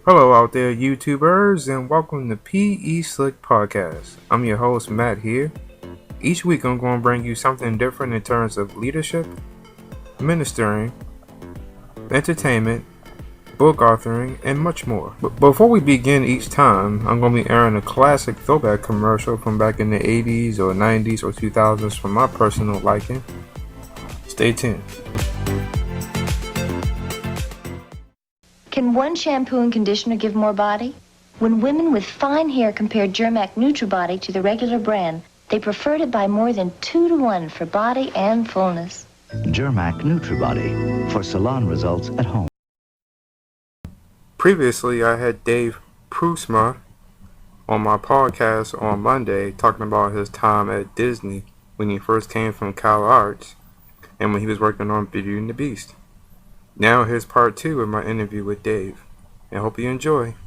Hello out there, YouTubers, and welcome to PE Slick Podcast. I'm your host, Matt here. Each week I'm going to bring you something different in terms of leadership, ministering, entertainment, book authoring, and much more. But before we begin each time, I'm going to be airing a classic throwback commercial from back in the 80s or 90s or 2000s for my personal liking. Stay tuned. Can one shampoo and conditioner give more body? When women with fine hair compared Germac NutriBody to the regular brand, they preferred it by more than 2 to 1 for body and fullness. Germac NutriBody for salon results at home. Previously, I had Dave Pruiksma on my podcast on Monday talking about his time at Disney when he first came from Cal Arts and when he was working on Beauty and the Beast. Now here's part 2 of my interview with Dave, and hope you enjoy.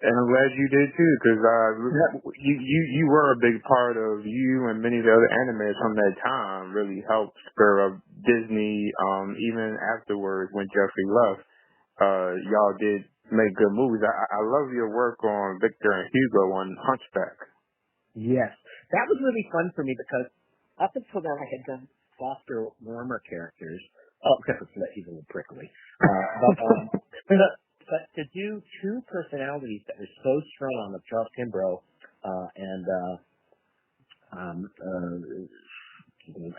And I'm glad you did too, because you were a big part of you and many of the other animators from that time really helped spur up Disney. Even afterwards, when Jeffrey left, y'all did make good movies. I love your work on Victor and Hugo on Hunchback. Yes, that was really fun for me because up until then I had done softer, warmer characters. Oh, except for Flit, he's a little prickly. But to do two personalities that were so strong of Charles Kimbrough and I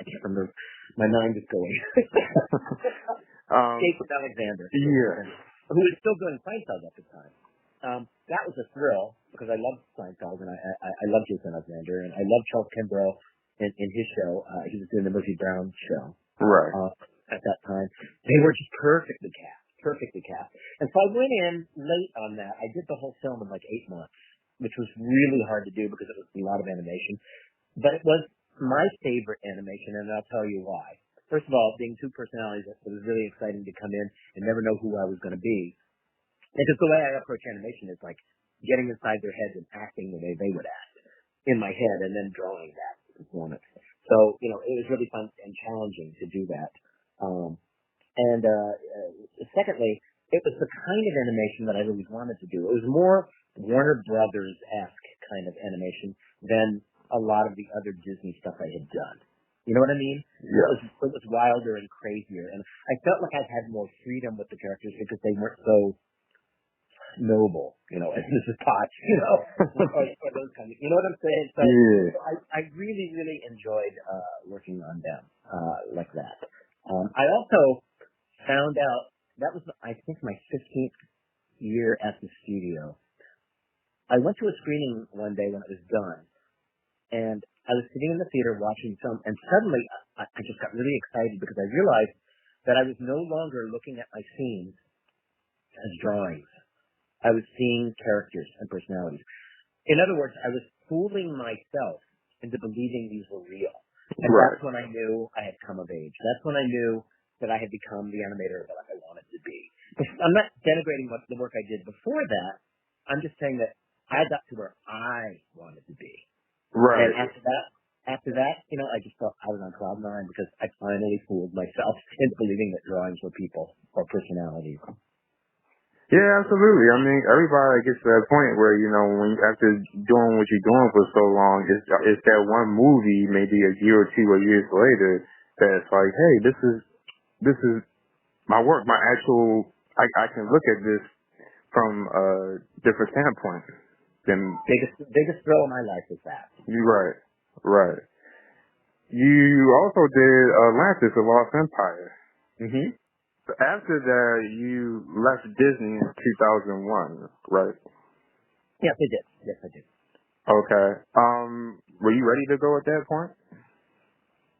can't remember. My mind is going. David Alexander. Yeah. Who was still doing Seinfeld at the time. That was a thrill because I loved Seinfeld and I loved Jason Alexander and I loved Charles Kimbrough in his show. He was doing the Murphy Brown show. Right. At that time. They were just perfectly cast. And so I went in late on that. I did the whole film in like 8 months, which was really hard to do because it was a lot of animation. But it was my favorite animation, and I'll tell you why. First of all, being two personalities, it was really exciting to come in and never know who I was going to be. Because the way I approach animation is like getting inside their heads and acting the way they would act in my head and then drawing that performance. So, it was really fun and challenging to do that. Secondly, it was the kind of animation that I really wanted to do. It was more Warner Brothers-esque kind of animation than a lot of the other Disney stuff I had done. You know what I mean? Yeah. It was wilder and crazier, and I felt like I had more freedom with the characters because they weren't so noble, as Mrs. Potts, or those kind of, you know what I'm saying? So, yeah. I really, really enjoyed working on them like that. I also found out, that was, I think, my 15th year at the studio. I went to a screening one day when it was done, and I was sitting in the theater watching the film, and suddenly I just got really excited because I realized that I was no longer looking at my scenes as drawings. I was seeing characters and personalities. In other words, I was fooling myself into believing these were real. And Right. That's when I knew I had come of age. That's when I knew that I had become the animator that I wanted to be. I'm not denigrating the work I did before that. I'm just saying that I got to where I wanted to be. Right. And after that, I just felt I was on cloud nine because I finally fooled myself into believing that drawings were people or personalities. Yeah, absolutely. I mean, everybody gets to that point where, when after doing what you're doing for so long, it's that one movie, maybe a year or 2 or years later, that's like, hey, this is my work, my actual, I can look at this from a different standpoint. Biggest thrill of my life is that. You're right. You also did Atlantis, The Lost Empire. Mm-hmm. After that, you left Disney in 2001, right? Yes, I did. Okay. Were you ready to go at that point?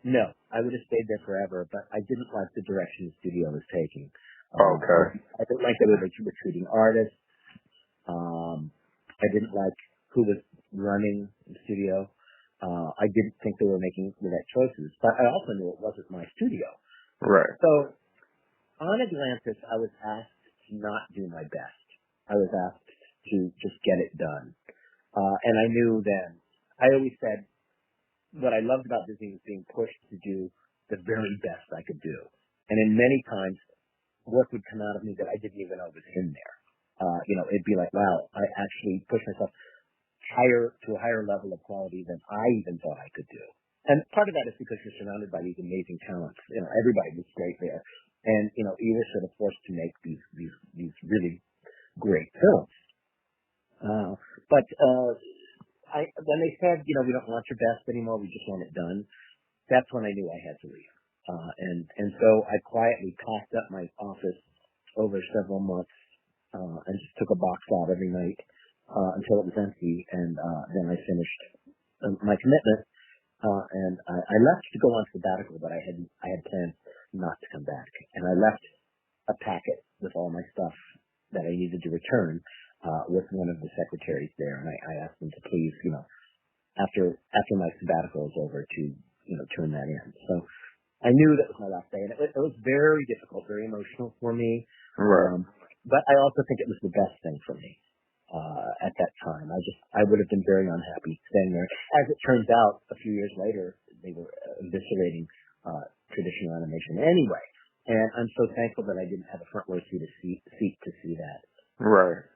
No, I would have stayed there forever, but I didn't like the direction the studio was taking. Okay. I didn't like the way they were treating artists. I didn't like who was running the studio. I didn't think they were making the right choices, but I also knew it wasn't my studio. Right. So on Atlantis, I was asked to not do my best. I was asked to just get it done. And I knew then, I always said, what I loved about Disney was being pushed to do the very best I could do. And in many times, work would come out of me that I didn't even know was in there. it'd be like, wow, I actually pushed myself to a higher level of quality than I even thought I could do. And part of that is because you're surrounded by these amazing talents. Everybody was great there. And, you were sort of forced to make these really great films. But when they said, we don't want your best anymore, we just want it done, that's when I knew I had to leave. And so I quietly packed up my office over several months, and just took a box out every night, until it was empty. And, then I finished my commitment. And I left to go on sabbatical, but I had planned not to come back. And I left a packet with all my stuff that I needed to return, with one of the secretaries there. And I asked them to please, after my sabbatical is over, to, turn that in. So I knew that was my last day, and it was very difficult, very emotional for me. Right. But I also think it was the best thing for me. At that time, I would have been very unhappy staying there. As it turns out, a few years later, they were eviscerating traditional animation anyway, and I'm so thankful that I didn't have a front row seat to see that. Right.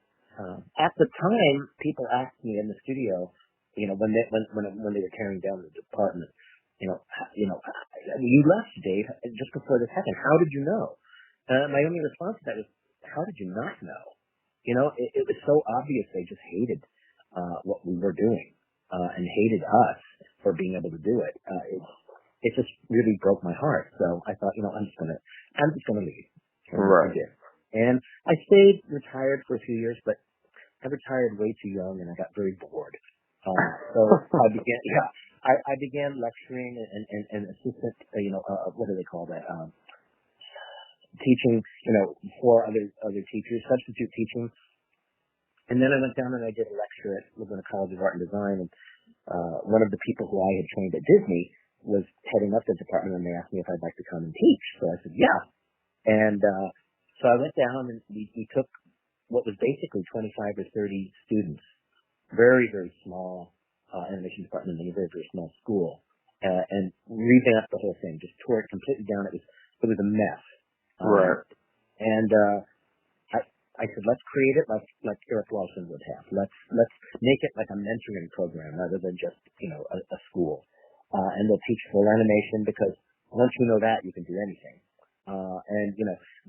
At the time, people asked me in the studio, when they were tearing down the department, you left, Dave, just before this happened. How did you know? My only response to that was, how did you not know? It was so obvious they just hated what we were doing, and hated us for being able to do it. It just really broke my heart. So I thought, I'm just gonna leave. Right. I did. And I stayed retired for a few years, but I retired way too young, and I got very bored. So I began lecturing and assistant, what do they call that? Teaching, for other teachers, substitute teaching. And then I went down and I did a lecture at Laguna College of Art and Design, and one of the people who I had trained at Disney was heading up the department, and they asked me if I'd like to come and teach. So I said, yeah. And so I went down, and we took what was basically 25 or 30 students, very, very small animation department in a very, very small school, and revamped the whole thing, just tore it completely down. It was a mess. Right. And I said, let's create it like Eric Lawson would have. Let's make it like a mentoring program rather than just a school. And they'll teach full animation, because once you know that, you can do anything. And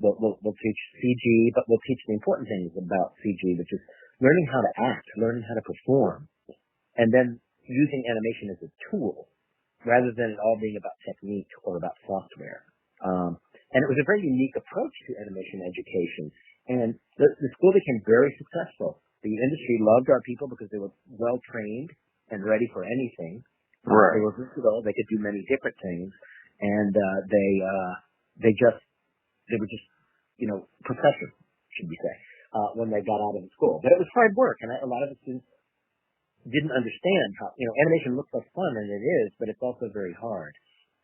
we'll teach CG, but we'll teach the important things about CG, which is learning how to act, learning how to perform, and then using animation as a tool rather than it all being about technique or about software. And it was a very unique approach to animation education. And the school became very successful. The industry loved our people because they were well trained and ready for anything. Right. They were versatile. They could do many different things, and they were just professional, should we say, when they got out of the school. But it was hard work, and a lot of the students didn't understand how animation looks like fun, and it is, but it's also very hard.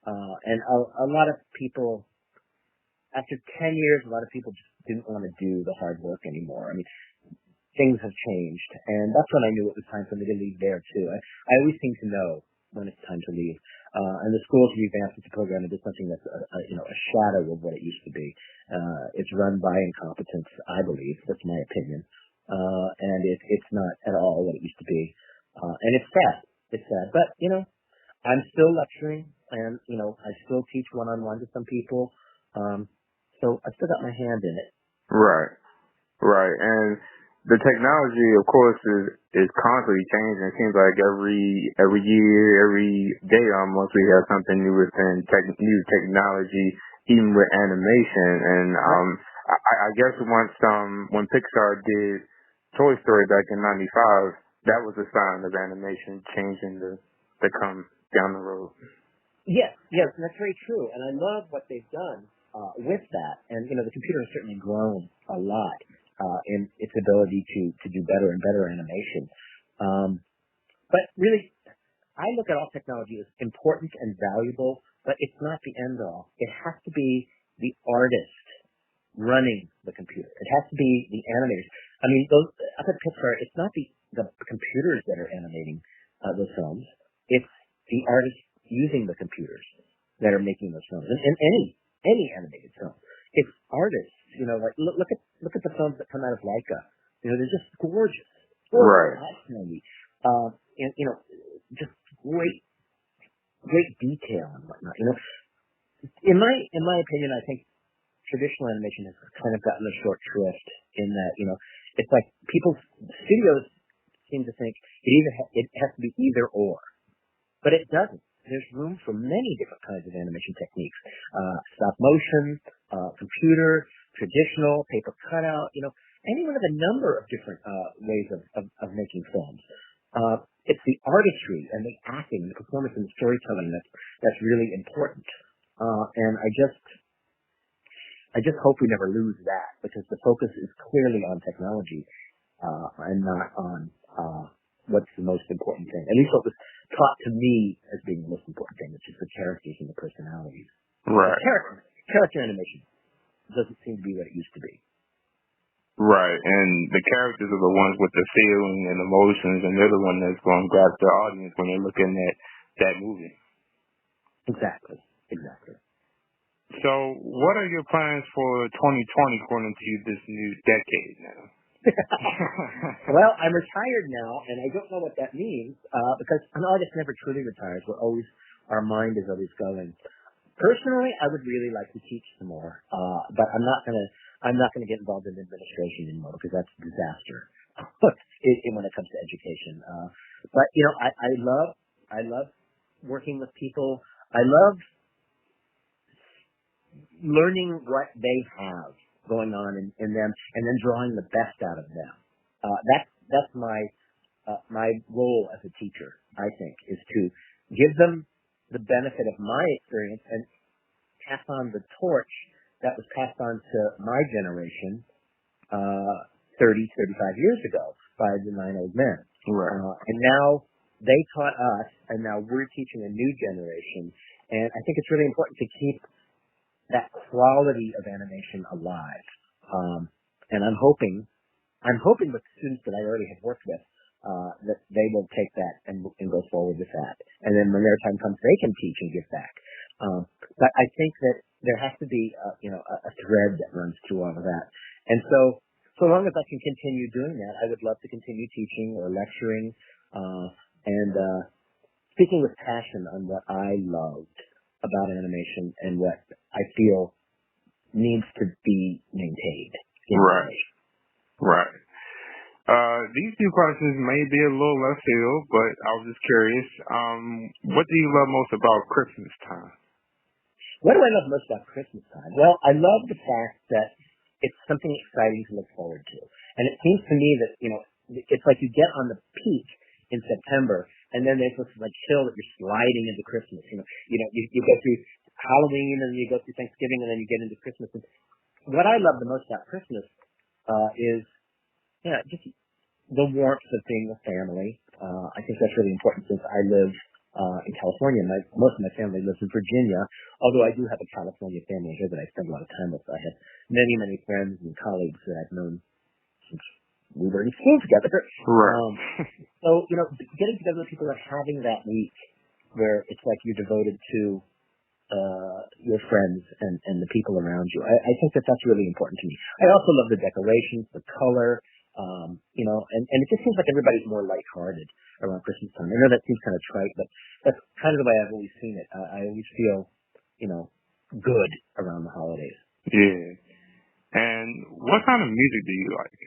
And a lot of people. After 10 years, a lot of people just didn't want to do the hard work anymore. I mean, things have changed, and that's when I knew it was time for me to leave there too. I always seem to know when it's time to leave. And the school's revamped its program into something that's a shadow of what it used to be. It's run by incompetence, I believe. That's my opinion. And it's not at all what it used to be. And it's sad. It's sad. But I'm still lecturing, and I still teach one-on-one to some people. So I still got my hand in it. Right. And the technology, of course, is constantly changing. It seems like every year, every day almost, we have something new within new technology, even with animation. And I guess when Pixar did Toy Story back in '95, that was a sign of animation changing to come down the road. Yes, that's very true. And I love what they've done with that. And, the computer has certainly grown a lot in its ability to do better and better animation. But really, I look at all technology as important and valuable, but it's not the end all. It has to be the artist running the computer. It has to be the animators. I mean, up at Pixar, it's not the computers that are animating those films. It's the artists using the computers that are making those films. And any animated film. It's artists, like look at the films that come out of Laika. They're just gorgeous. Right. Absolutely. And, just great detail and whatnot. In my opinion, I think traditional animation has kind of gotten a short shrift in that, it's like studios seem to think it has to be either or, but it doesn't. There's room for many different kinds of animation techniques, stop motion, computer, traditional, paper cutout, any one of a number of different ways of making films. It's the artistry and the acting, the performance and the storytelling that's really important. And I just hope we never lose that, because the focus is clearly on technology and not on what's the most important thing. At least what was taught to me as being the most important thing, which is the characters and the personalities. Right. Character animation doesn't seem to be what it used to be. Right, and the characters are the ones with the feeling and emotions, and they're the one that's going to grab the audience when they're looking at that movie. Exactly. So, what are your plans for 2020 according to this new decade now? Well, I'm retired now, and I don't know what that means, because an artist never truly retires. Our mind is always going. Personally, I would really like to teach some more, but I'm not gonna get involved in administration anymore, because that's a disaster when it comes to education. But I love working with people. I love learning what they have going on in them, and then drawing the best out of them. That's my role as a teacher, I think, is to give them the benefit of my experience and pass on the torch that was passed on to my generation 35 years ago by the 9 old men. Right. And now they taught us, and now we're teaching a new generation. And I think it's really important to keep that quality of animation alive. And I'm hoping with the students that I already have worked with, that they will take that and go forward with that. And then when their time comes, they can teach and give back. But I think that there has to be, a thread that runs through all of that. And so long as I can continue doing that, I would love to continue teaching or lecturing, and speaking with passion on what I loved about animation and what I feel needs to be maintained. Right. These two questions may be a little left field, but I was just curious. What do you love most about Christmas time? What do I love most about Christmas time? Well, I love the fact that it's something exciting to look forward to. And it seems to me that, it's like you get on the peak in September, and then there's this chill that you're sliding into Christmas. You go through Halloween, and you go through Thanksgiving, and then you get into Christmas. And what I love the most about Christmas is just the warmth of being with family. I think that's really important since I live in California. Most of my family lives in Virginia, although I do have a California family here that I spend a lot of time with. I have many, many friends and colleagues that I've known since we were in school together. Right. So, getting together with people and having that week where it's like you're devoted to your friends and the people around you. I think that's really important to me. I also love the decorations, the color, and it just seems like everybody's more lighthearted around Christmas time. I know that seems kind of trite, but that's kind of the way I've always seen it. I always feel, good around the holidays. Yeah. And what kind of music do you like?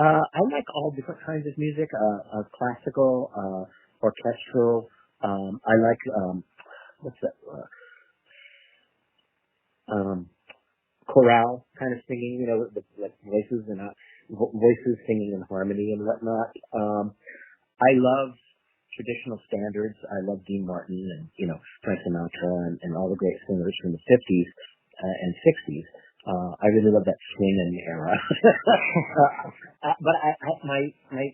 I like all different kinds of music, classical, orchestral. I like, what's that? Chorale kind of singing, with voices and voices singing in harmony and whatnot. I love traditional standards. I love Dean Martin and, Frank Sinatra and all the great singers from the 50s and 60s. I really love that swinging era. But my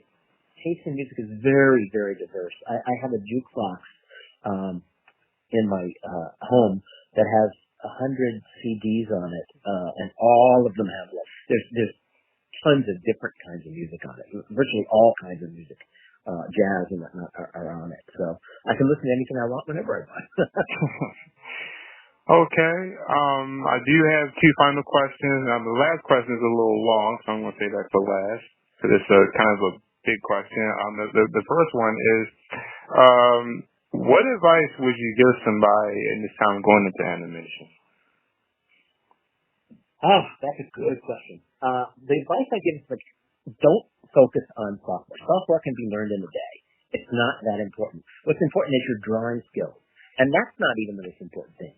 taste in music is very, very diverse. I have a jukebox in my home that has 100 CDs on it, and all of them have there's tons of different kinds of music on it. Virtually all kinds of music, jazz and whatnot are on it. So I can listen to anything I want whenever I want. Okay. I do have two final questions. Now, the last question is a little long, so I'm going to say that for last, because it's a kind of a big question. The first one is, what advice would you give somebody in this time going into animation? Oh, that's a good question. The advice I give is like, don't focus on software. Software can be learned in a day. It's not that important. What's important is your drawing skills. And that's not even the most important thing.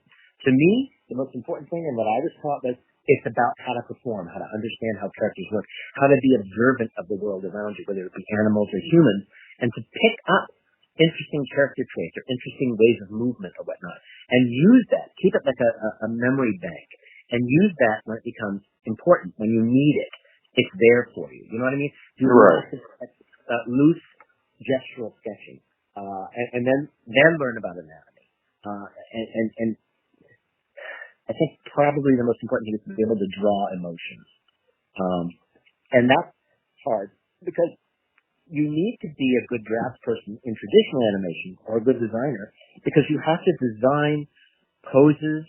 To me, the most important thing and what I was taught was it's about how to perform, how to understand how characters work, how to be observant of the world around you, whether it be animals or humans, and to pick up interesting character traits or interesting ways of movement or whatnot, and use that. Keep it like a memory bank, and use that when it becomes important, when you need it. It's there for you. You know what I mean? Do lots of loose gestural sketching, and then learn about anatomy. And I think probably the most important thing is to be able to draw emotions. And that's hard because you need to be a good draft person in traditional animation or a good designer because you have to design poses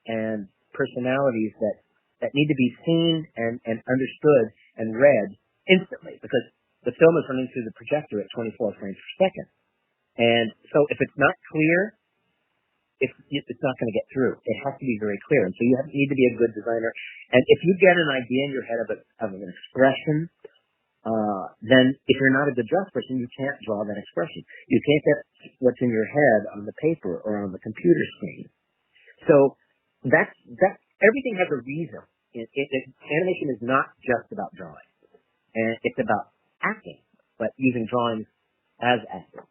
and personalities that need to be seen and understood and read instantly because the film is running through the projector at 24 frames per second. And so if it's not clear, it's not going to get through. It has to be very clear. And so you need to be a good designer. And if you get an idea in your head of an expression, then if you're not a good draft person, you can't draw that expression. You can't get what's in your head on the paper or on the computer screen. So that's everything has a reason. Animation is not just about drawing. And it's about acting, but using drawings as acting.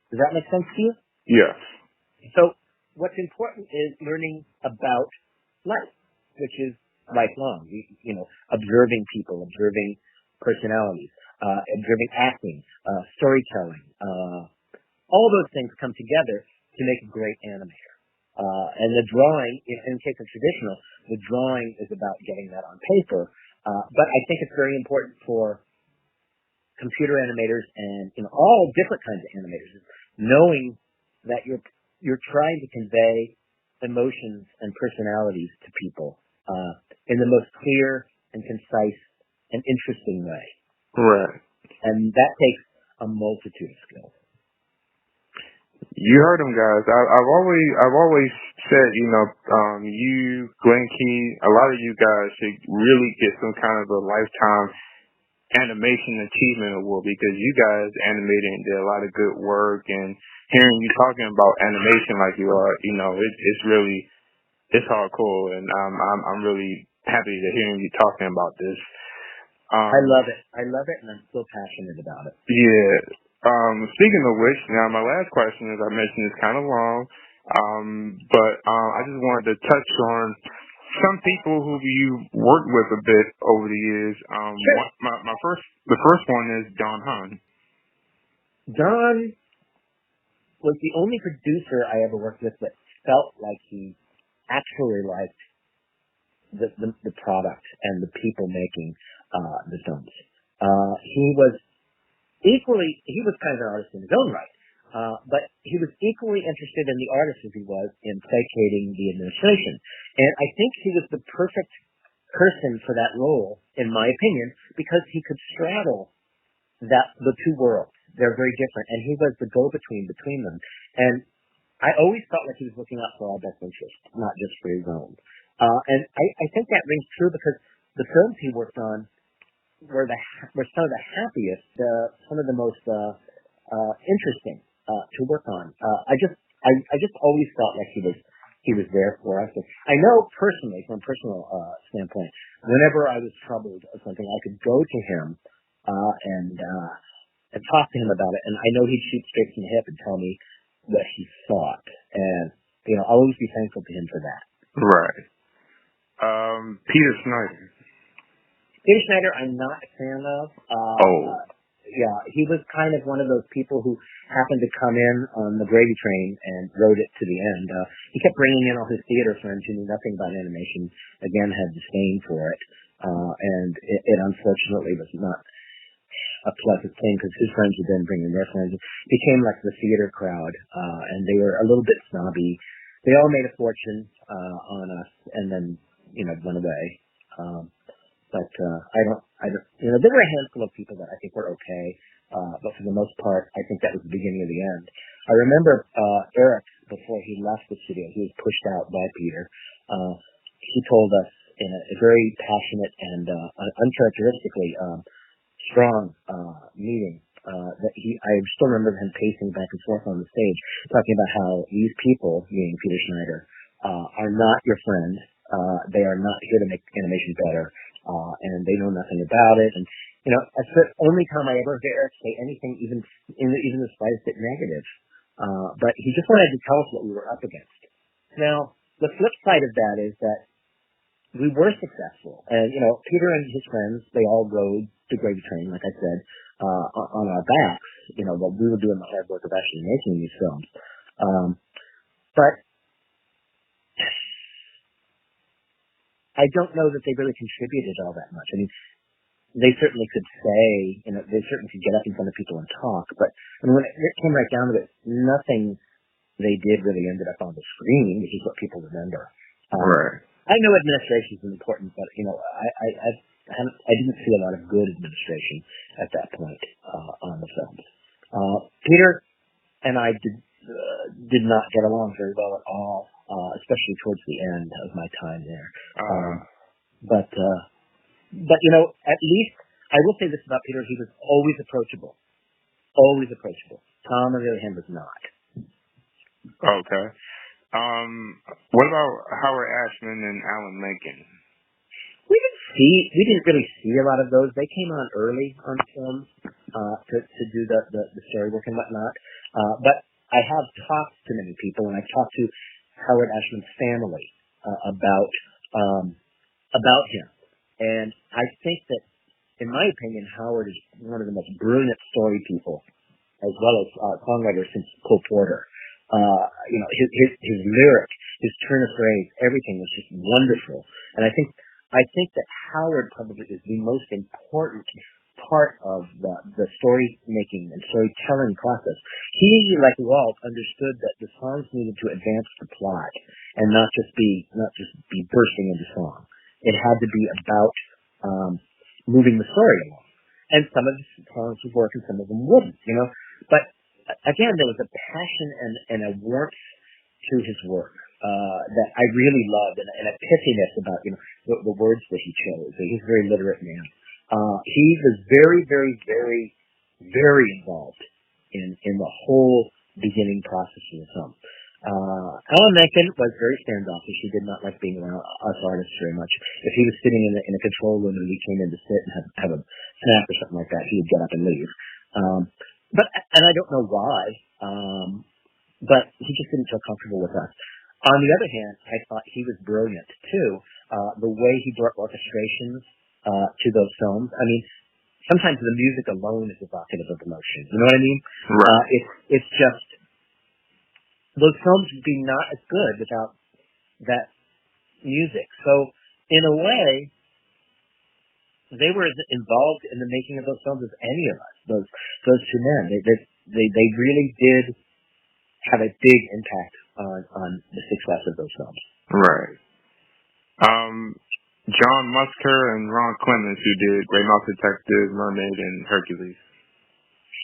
Does that make sense to you? Yes. So what's important is learning about life, which is lifelong. Observing people, observing personalities, observing acting, storytelling. All those things come together to make a great animator. And the drawing, in the case of traditional, the drawing is about getting that on paper. But I think it's very important for computer animators and all different kinds of animators, knowing that you're trying to convey emotions and personalities to people in the most clear and concise and interesting way. Right. And that takes a multitude of skills. You heard them, guys. I've always said, you, Glenn Key, a lot of you guys should really get some kind of a lifetime animation achievement award because you guys animated and did a lot of good work, and hearing you talking about animation like you are, it's hardcore, and I'm really happy to hearing you talking about this. I love it, and I'm still passionate about it. Yeah. Speaking of which, now my last question, as I mentioned, is kind of long, but I just wanted to touch on some people who you worked with a bit over the years. Sure. The first one is Don Hahn. Don was the only producer I ever worked with that felt like he actually liked the product and the people making the films. He was kind of an artist in his own right, but he was equally interested in the artist as he was in placating the administration. And I think he was the perfect person for that role, in my opinion, because he could straddle the two worlds. They're very different, and he was the go-between between them. And I always felt like he was looking out for our best interest, not just for his own. And I think that rings true because the films he worked on were some of the happiest, some of the most interesting to work on. I just always felt like he was there for us. I know personally, from a personal standpoint, whenever I was troubled or something, I could go to him and talk to him about it, and I know he'd shoot straight from the hip and tell me what he thought, and I'll always be thankful to him for that. Right. Peter Schneider. Peter Schneider, I'm not a fan of. Yeah, he was kind of one of those people who happened to come in on the gravy train and rode it to the end. He kept bringing in all his theater friends who knew nothing about animation, again, had disdain for it, and it unfortunately was not a pleasant thing because his friends would then bring in their friends. It became like the theater crowd, and they were a little bit snobby. they all made a fortune on us, and then went away. But there were a handful of people that I think were okay, but for the most part, I think that was the beginning of the end. I remember Eric, before he left the studio, he was pushed out by Peter. He told us in a very passionate and uncharacteristically strong meeting that I still remember him pacing back and forth on the stage, talking about how these people, meaning Peter Schneider, are not your friend. They are not here to make animation better, and they know nothing about it. And that's the only time I ever heard Eric say anything, even the slightest bit negative. But he just wanted to tell us what we were up against. Now, the flip side of that is that we were successful, and Peter and his friends, they all rode the gravy train, like I said, on our backs. While we were doing the hard work of actually making these films. But I don't know that they really contributed all that much. I mean, they certainly could say, they certainly could get up in front of people and talk, but when it came right down to it, nothing they did really ended up on the screen, which is what people remember. Right. I know administration is important, but I didn't see a lot of good administration at that point on the films. Peter and I did not get along very well at all, especially towards the end of my time there. But at least I will say this about Peter: he was always approachable. Always approachable. Tom, on the other hand, was not. Okay. What about Howard Ashman and Alan Menken? We didn't really see a lot of those. They came on early on films to do the story work and whatnot. But I have talked to many people, and I've talked to Howard Ashman's family about him. And I think that, in my opinion, Howard is one of the most brilliant story people, as well as songwriter since Cole Porter. His lyric, his turn of phrase, everything was just wonderful. And I think that Howard probably is the most important part of the story making and storytelling process. He, like Walt, understood that the songs needed to advance the plot and not just be bursting into song. It had to be about moving the story along. And some of the songs would work and some of them wouldn't, But again, there was a passion and a warmth to his work that I really loved, and a pithiness about the words that he chose. He's a very literate man. He was very, very, very, very involved in the whole beginning process of the film. Alan Menken was very standoffish. He did not like being around us artists very much. If he was sitting in a control room and we came in to sit and have a snack or something like that, he would get up and leave. And I don't know why, but he just didn't feel comfortable with us. On the other hand, I thought he was brilliant too. The way he brought orchestrations to those films. I mean, sometimes the music alone is evocative of emotion. You know what I mean? Right. It's just those films would be not as good without that music. So in a way, they were as involved in the making of those films as any of us. Those two men. They really did have a big impact on the success of those films. Right. John Musker and Ron Clements, who did Great Mouse Detective, Mermaid, and Hercules.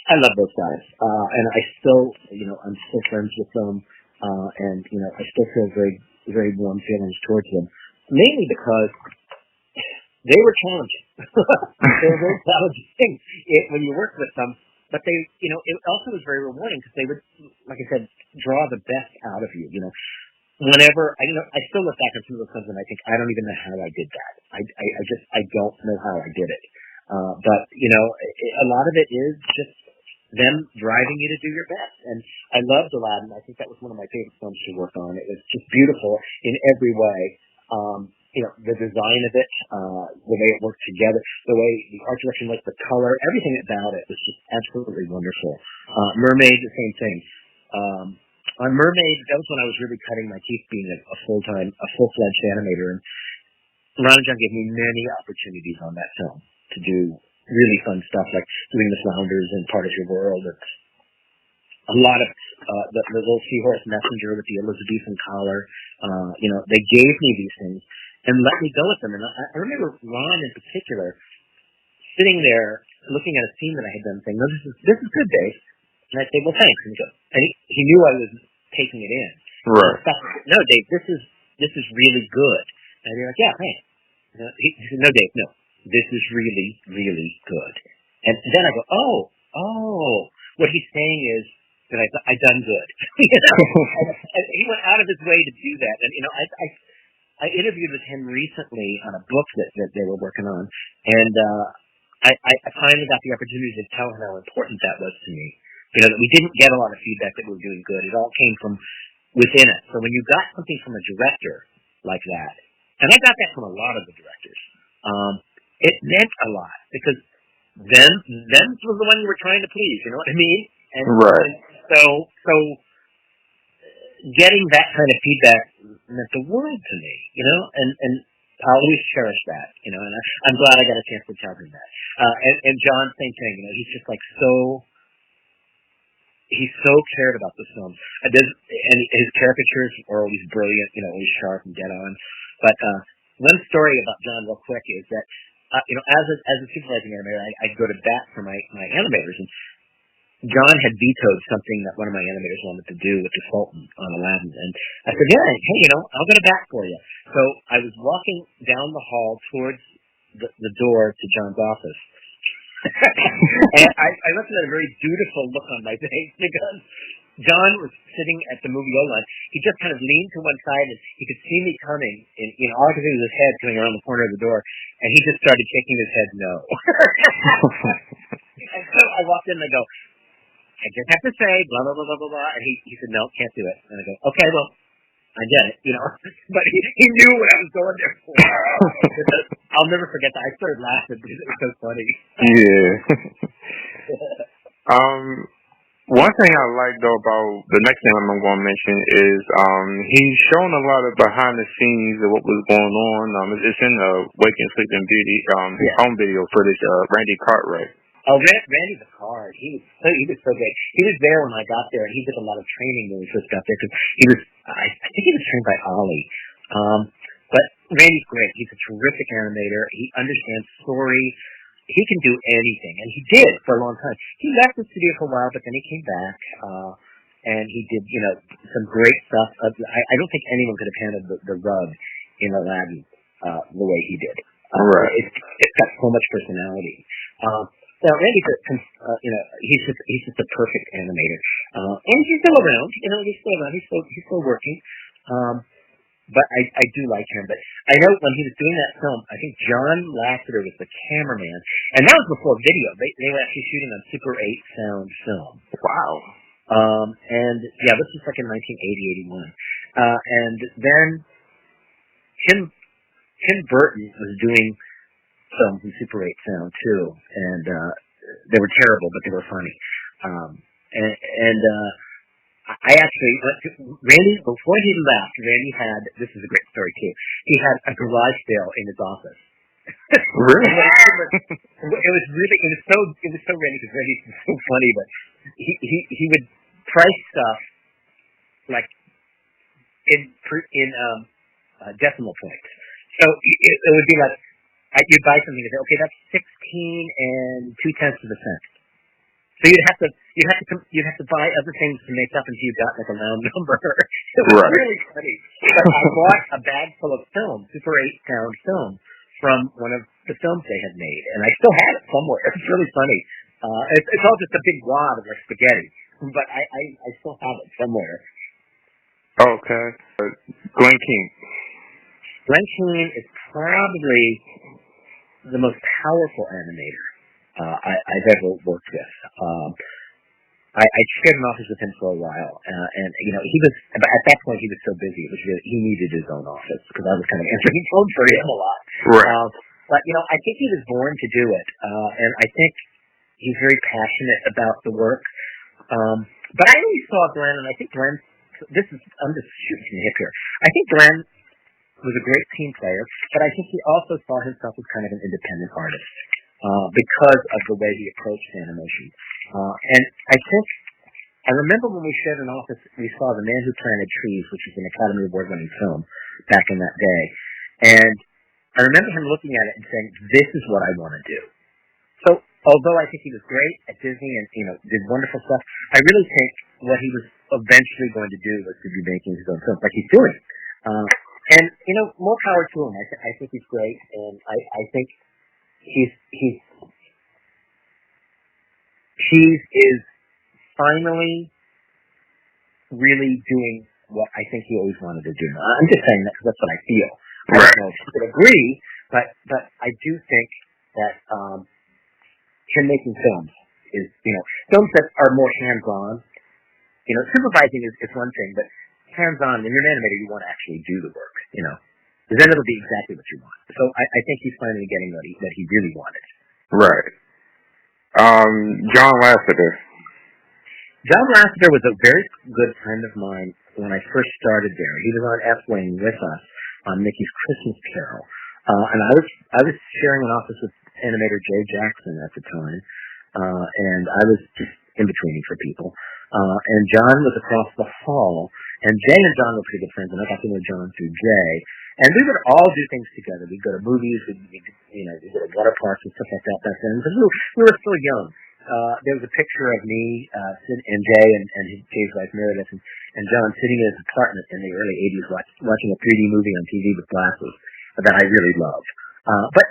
I love those guys, and I still, I'm still friends with them, and I still feel very, very warm feelings towards them, mainly because they were challenging. They were very challenging when you worked with them, but they, it also was very rewarding because they would, like I said, draw the best out of you. Whenever I still look back on some of those films and I think I don't even know how I did that. I don't know how I did it. But a lot of it is just them driving you to do your best. And I loved Aladdin. I think that was one of my favorite films to work on. It was just beautiful in every way. The design of it, the way it worked together, the way the art direction, like the color, everything about it was just absolutely wonderful. Mermaid, the same thing. On Mermaid, that was when I was really cutting my teeth being a full-fledged animator. And Ron and John gave me many opportunities on that film to do really fun stuff, like doing the flounders and Part of Your World. a lot of the little seahorse messenger with the Elizabethan collar. They gave me these things and let me go with them. And I remember Ron in particular sitting there looking at a scene that I had done, saying, "No, this is good, Dave." And I say, "Well, thanks." And he knew I was taking it in. Right. No, Dave, this is really good. And I'd be like, "Yeah, thanks." He said, "No, Dave, no, this is really, really good." And then I go, "Oh, what he's saying is that I done good." And he went out of his way to do that. And I interviewed with him recently on a book that they were working on, and I finally got the opportunity to tell him how important that was to me. That we didn't get a lot of feedback that we were doing good. It all came from within it. So when you got something from a director like that, and I got that from a lot of the directors, it meant a lot because them was the one you were trying to please. You know what I mean? And right. So getting that kind of feedback meant the world to me. And I'll always cherish that. And I'm glad I got a chance to tell him that. And John, same thing. He's just like he's so cared about the film. And his caricatures are always brilliant, always sharp and dead on. But one story about John real quick is that, as a supervising animator, I'd go to bat for my animators. And John had vetoed something that one of my animators wanted to do with the Sultan on Aladdin. And I said, "Yeah, hey, I'll go to bat for you." So I was walking down the hall towards the door to John's office. And I looked at a very dutiful look on my face because John was sitting at the movie line. He just kind of leaned to one side and he could see me coming, and all I could see was his head coming around the corner of the door, and he just started shaking his head no. And so I walked in and I go, "I just have to say, blah, blah, blah, blah, blah, blah." And he said, "No, can't do it." And I go, "Okay, well, I get it, But he knew what I was going there for. I'll never forget that. I started laughing because it was so funny. Yeah. One thing I like though about the next thing I'm going to mention is he's shown a lot of behind the scenes of what was going on. It's in the Waking Sleeping Beauty home video footage. Randy Cartwright. Oh, Randy's a card. He was so great. He was there when I got there, and he did a lot of training when we first got there because I think he was trained by Ollie. But Randy's great. He's a terrific animator. He understands story. He can do anything, and he did for a long time. He left the studio for a while, but then he came back, and he did some great stuff. I don't think anyone could have handled the rug in Aladdin the way he did. Right. It's got so much personality. Now Randy's he's just a perfect animator, and he's still around. He's still around. He's still working. But I do like him. But I know when he was doing that film, I think John Lasseter was the cameraman, and that was before video. They were actually shooting on Super 8 sound film. Wow. And yeah, this was like in 1980, 81. And then Tim Burton was doing films in Super 8 sound too, and they were terrible, but they were funny. I actually went to Randy before he left. Randy had, this is a great story too. He had a garage sale in his office. Really? It was so Randy because Randy's so funny, but he would price stuff like in decimal points. So it would be like you'd buy something and say, okay, that's 16 2/10 of a cent. So you'd have to buy other things to make up until you got like a round number. It was really funny. But I bought a bag full of film, Super 8 sound film, from one of the films they had made, and I still have it somewhere. It's really funny. It's all just a big wad of like spaghetti, but I still have it somewhere. Okay. Glenn Keane. Glenn Keane is probably the most powerful animator I've ever worked with. I shared an office with him for a while, and he was at that point he was so busy. It was really, he needed his own office because I was kind of answering phones for him a lot. Right. But I think he was born to do it, and I think he's very passionate about the work. But I always saw Glenn, and I think Glenn. I'm just shooting from the hip here. I think Glenn was a great team player, but I think he also saw himself as kind of an independent artist because of the way he approached animation. And I think I remember when we shared an office, we saw The Man Who Planted Trees, which is an Academy Award-winning film back in that day. And I remember him looking at it and saying, this is what I want to do. So although I think he was great at Disney and, did wonderful stuff, I really think what he was eventually going to do was to be making his own films like he's doing. And, more power to him. I think he's great. And I think he is finally really doing what I think he always wanted to do. I'm just saying that because that's what I feel. I don't know if you could agree, but I do think that him making films is, films that are more hands-on. Supervising is one thing, but hands-on, when you're an animator, you want to actually do the work, because then it'll be exactly what you want. So I think he's finally getting what he really wanted. Right. John Lasseter. John Lasseter was a very good friend of mine when I first started there. He was on F-Wing with us on Mickey's Christmas Carol. And I was sharing an office with animator Jay Jackson at the time. And I was just in-betweening for people. And John was across the hall. And Jay and John were pretty good friends, and I got to know John through Jay. And we would all do things together. We'd go to movies, we'd go to water parks and stuff like that back then. Because we were still young. There was a picture of me and Jay and Jay's wife Meredith and John sitting in his apartment in the early 80s watching a 3D movie on TV with glasses that I really loved. But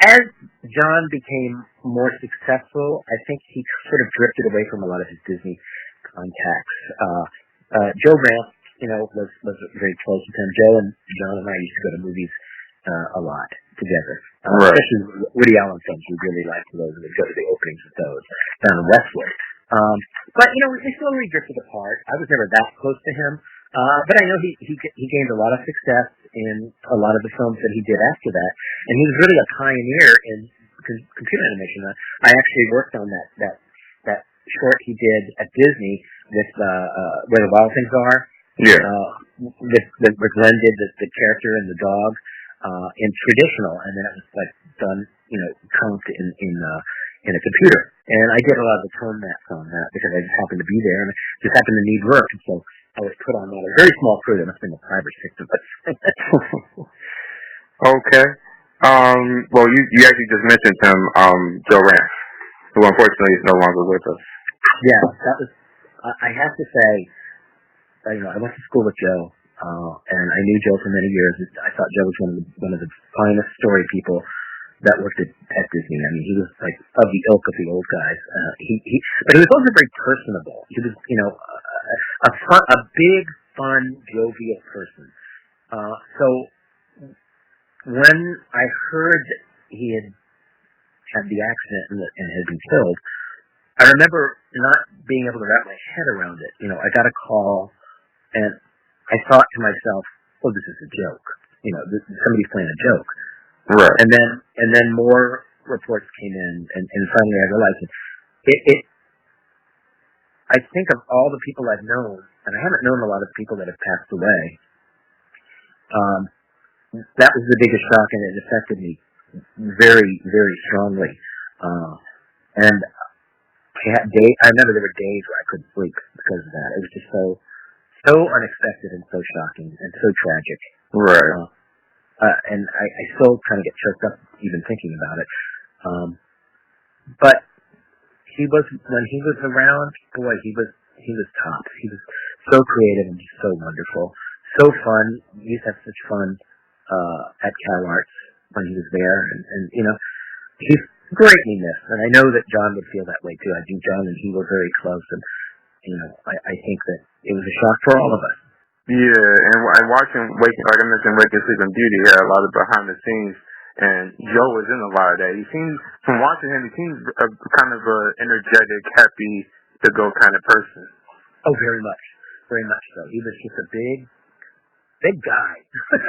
as John became more successful, I think he sort of drifted away from a lot of his Disney contacts. Joe Ranft, was very close with him. Joe and John and I used to go to movies a lot together. Right. Especially Woody Allen films. We really liked those, and we'd go to the openings of those down in Westwood. But we slowly drifted apart. I was never that close to him. But I know he gained a lot of success in a lot of the films that he did after that. And he was really a pioneer in computer animation. I actually worked on that short he did at Disney with Where the Wild Things Are. Yeah. Where Glenn did the character and the dog in traditional, and then it was like done, conked in a computer. And I did a lot of the tone maps on that because I just happened to be there and just happened to need work, and so I was put on that. A very small crew. There must have been 5 or 6 of us. Okay. Well, you actually just mentioned him, Joe Ranft, who unfortunately is no longer with us. Yeah, that was. I have to say, I went to school with Joe, and I knew Joe for many years. I thought Joe was one of the finest story people that worked at Disney. I mean, he was like of the ilk of the old guys. But he was also very personable. He was, a big, fun, jovial person. So when I heard that he had the accident and had been killed, I remember not being able to wrap my head around it. I got a call, and I thought to myself, "Oh, this is a joke. Somebody's playing a joke." Right. And then more reports came in, and finally I realized it. I think of all the people I've known, and I haven't known a lot of people that have passed away. That was the biggest shock, and it affected me very, very strongly. And I remember there were days where I couldn't sleep because of that. It was just so unexpected and so shocking and so tragic. Right. And I still kind of get choked up even thinking about it. But when he was around, boy, he was tops. He was so creative and just so wonderful, so fun. We used to have such fun at Cal Arts when he was there, and he's greatly missed. And I know that John would feel that way too. I think John and he were very close, and I think that it was a shock for all of us. Yeah, and watching like I mentioned, Waking Sleeping Beauty, he had a lot of behind the scenes, and Joe was in a lot of that. He seems, from watching him, he seems kind of a energetic, happy to go kind of person. Oh, very much so. He was just a big guy. Just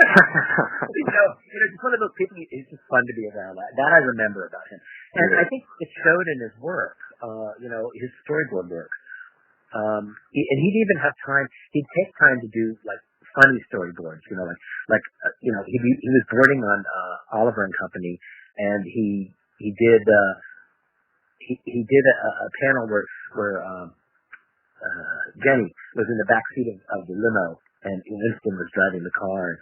one of those people. It's just fun to be around. That I remember about him, and I think it showed in his work. His storyboard work. And he'd even have time. He'd take time to do like funny storyboards. He was boarding on Oliver and Company, and he did a panel where Jenny was in the back seat of the limo, and Winston was driving the car.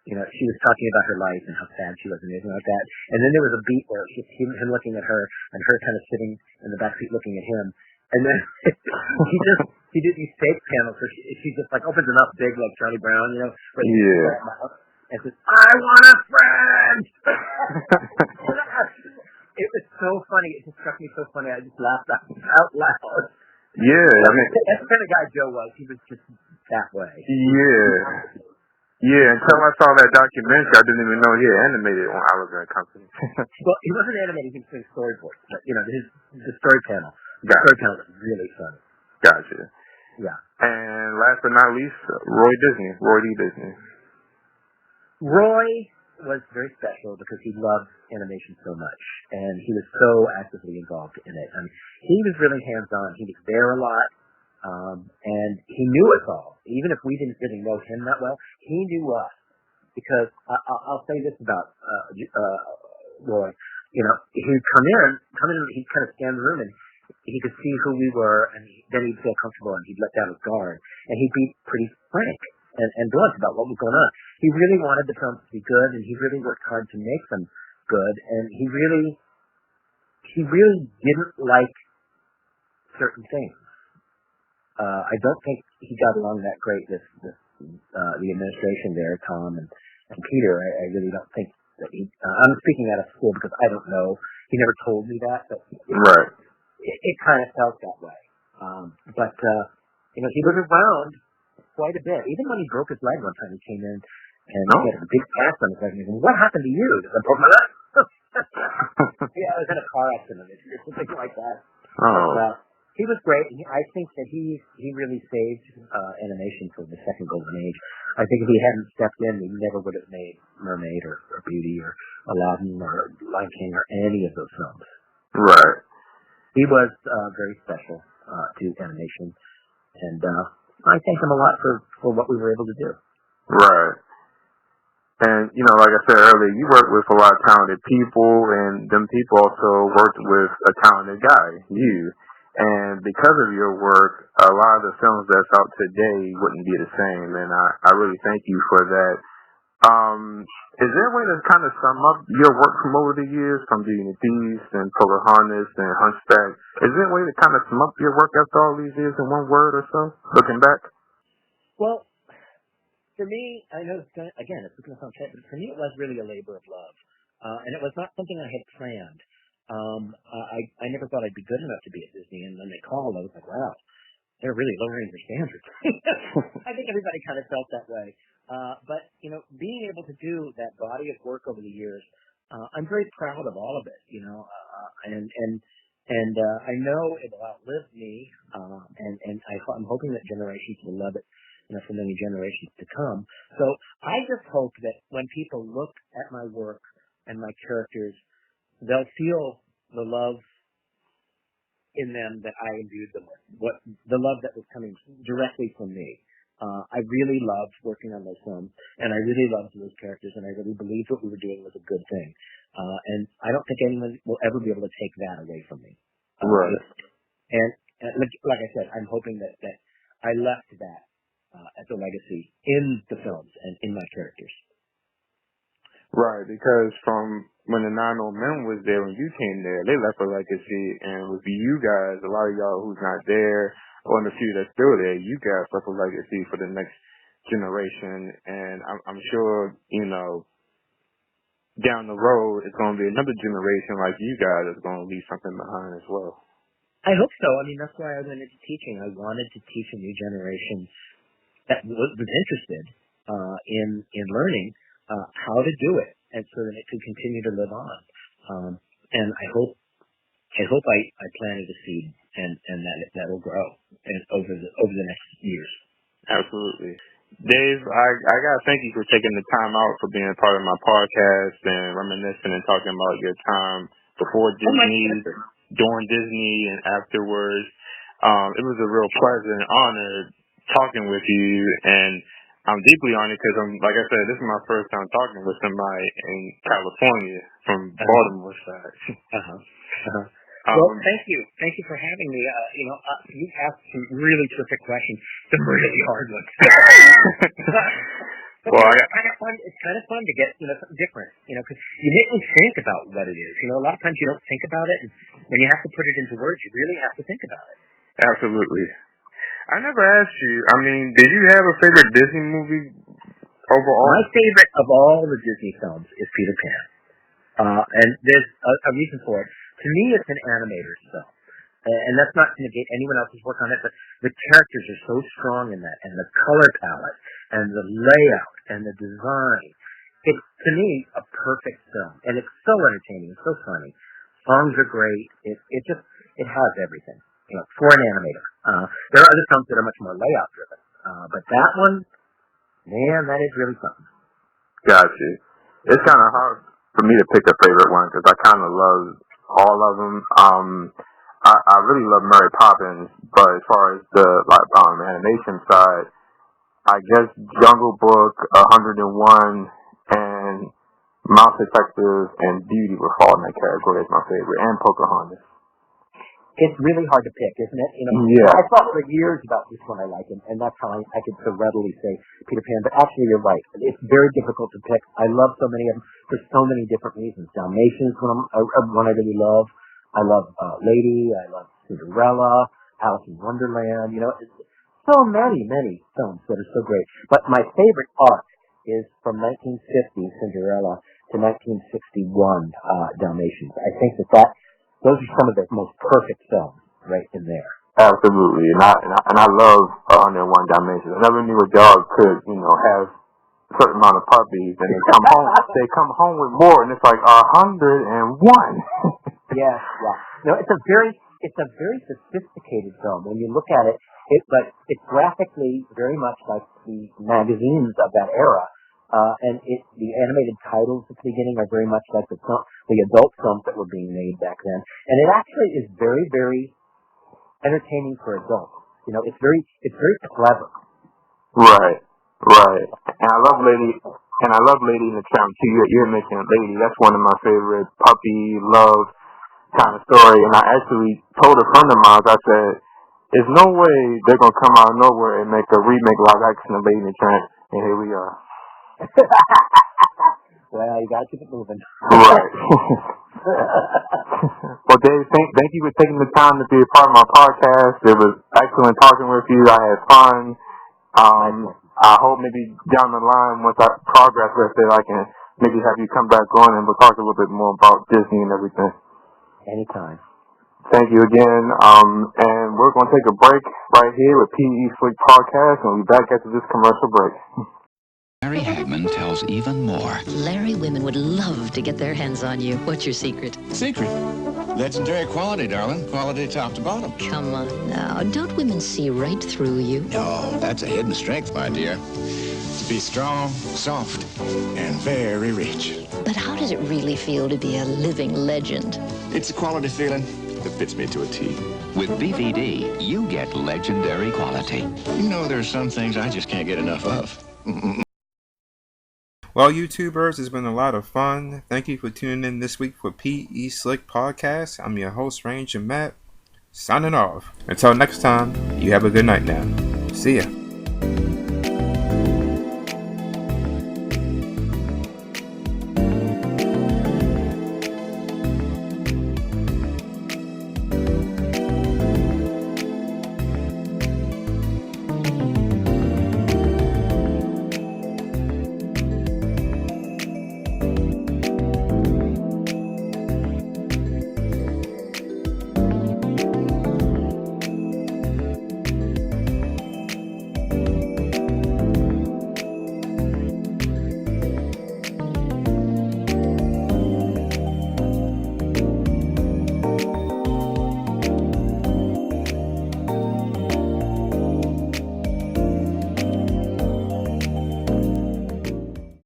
She was talking about her life and how sad she was and everything like that. And then there was a beat where it was him looking at her and her kind of sitting in the back seat looking at him. And then he did these fake panels where she just like opens it up big like Charlie Brown, where and says, "I want a friend." It was so funny. It just struck me so funny. I just laughed out loud. Yeah, I mean, that's the kind of guy Joe was. He was just that way. Yeah. Yeah, until I saw that documentary, I didn't even know he had animated when I was in a company. Well, he wasn't animating, he was doing storyboards. But, the story panel. The Gotcha. story panel was really funny. Gotcha. Yeah. And last but not least, Roy D. Disney. Roy was very special because he loved animation so much, and he was so actively involved in it. I mean, he was really hands-on. He was there a lot. And he knew us all, even if we didn't really know him that well. He knew us because I'll say this about Roy. He'd come in, he'd kind of scan the room, and he could see who we were, and then he'd feel comfortable, and he'd let down his guard, and he'd be pretty frank and blunt about what was going on. He really wanted the films to be good, and he really worked hard to make them good, and he really didn't like certain things. I don't think he got along that great with the administration there, Tom and Peter. I really don't think that he. I'm speaking out of school because I don't know. He never told me that, but Right. It kind of felt that way. But he was around quite a bit. Even when he broke his leg one time, he came in and he had a big cast on his leg. And he said, "What happened to you?" I broke my leg. Yeah, I was in a car accident or something like that. Oh. But, he was great. I think that he really saved animation for the second golden age. I think if he hadn't stepped in, we never would have made Mermaid or Beauty or Aladdin or Lion King or any of those films. Right. He was very special to animation, and I thank him a lot for what we were able to do. Right. And, like I said earlier, you work with a lot of talented people, and them people also worked with a talented guy, you. And because of your work, a lot of the films that's out today wouldn't be the same, and I really thank you for that. Is there a way to kind of sum up your work from over the years, from Beauty and the Beast and Pocahontas and Hunchback? Is there a way to kind of sum up your work after all these years in one word or so, looking back? Well, for me, I know it's going to sound sad, but for me it was really a labor of love. And it was not something I had planned. I never thought I'd be good enough to be at Disney, and when they called, I was like, wow, they're really lowering their standards. I think everybody kind of felt that way. But, being able to do that body of work over the years, I'm very proud of all of it, and I know it will outlive me, and I'm hoping that generations will love it, for many generations to come. So I just hope that when people look at my work and my characters, they'll feel the love in them that I imbued them with, the love that was coming directly from me. I really loved working on those films, and I really loved those characters, and I really believed what we were doing was a good thing. And I don't think anyone will ever be able to take that away from me. Right. And like I said, I'm hoping that I left that as a legacy in the films and in my characters. Right, because from when the 9 Men was there, when you came there, they left a legacy, and with you guys, a lot of y'all who's not there, or the few that's still there, you guys left a legacy for the next generation, and I'm sure, down the road, it's going to be another generation like you guys that's going to leave something behind as well. I hope so. I mean, that's why I went into teaching. I wanted to teach a new generation that was interested in learning how to do it, and so that it could continue to live on. And I hope I planted a seed, and that will grow over the next years. Absolutely. Dave, I gotta thank you for taking the time out for being a part of my podcast and reminiscing and talking about your time before Disney, during Disney, and afterwards. It was a real pleasure and honor talking with you, and I'm deeply honored because like I said, this is my first time talking with somebody in California from Baltimore side. Well, thank you. Thank you for having me. You asked some really terrific questions, some really hard ones. But it's kind of fun. It's kind of fun to get something different. Because you make me think about what it is. A lot of times you don't think about it, and when you have to put it into words, you really have to think about it. Absolutely. I never asked you. I mean, did you have a favorite Disney movie overall? My favorite of all the Disney films is Peter Pan, and there's a reason for it. To me, it's an animator's film. And that's not to negate anyone else's work on it, but the characters are so strong in that, and the color palette, and the layout, and the design. It's, to me, a perfect film. And it's so entertaining, it's so funny. Songs are great. It has everything, for an animator. There are other films that are much more layout driven. But that one, man, that is really something. Gotcha. It's kind of hard for me to pick a favorite one, because I kind of love all of them. I really love Mary Poppins, but as far as the animation side, I guess Jungle Book, 101, and Mouse Detective and Beauty would fall in that category as my favorite, and Pocahontas. It's really hard to pick, isn't it? Yeah. I thought for years about which one I like, and that's how I could so readily say Peter Pan. But actually, you're right. It's very difficult to pick. I love so many of them for so many different reasons. Dalmatians, one I really love. I love Lady. I love Cinderella. Alice in Wonderland. So many films that are so great. But my favorite arc is from 1950 Cinderella to 1961 Dalmatians. I think that those are some of the most perfect films right in there. Absolutely, and I love 101 Dalmatians. I never knew a dog could, have a certain amount of puppies, and they come home with more, and it's like 101. Yeah. No, it's a very sophisticated film when you look at it. But it's graphically very much like the magazines of that era. And the animated titles at the beginning are very much like the adult films that were being made back then. And it actually is very, very entertaining for adults. It's very clever. Right. And I love Lady and the Tramp too. You're mentioning Lady. That's one of my favorite puppy love kind of story. And I actually told a friend of mine, I said, there's no way they're gonna come out of nowhere and make a remake live action of Lady and the Tramp. And here we are. Well, you gotta keep it moving. Right. Well, Dave, thank you for taking the time to be a part of my podcast. It was excellent talking with you. I had fun. I hope maybe down the line, once I progress with it, I can maybe have you come back on and we'll talk a little bit more about Disney and everything. Anytime. Thank you again. And we're going to take a break right here with PE Slick Podcast, and we'll be back after this commercial break. Larry Hagman tells even more. Larry women would love to get their hands on you. What's your secret? Secret? Legendary quality, darling. Quality top to bottom. Come on now. Don't women see right through you? No, that's a hidden strength, my dear. To be strong, soft, and very rich. But how does it really feel to be a living legend? It's a quality feeling that fits me to a T. With BVD, you get legendary quality. There's some things I just can't get enough of. Well, YouTubers, it's been a lot of fun. Thank you for tuning in this week for PE Slick Podcast. I'm your host, Ranger Matt, signing off. Until next time, you have a good night now. See ya.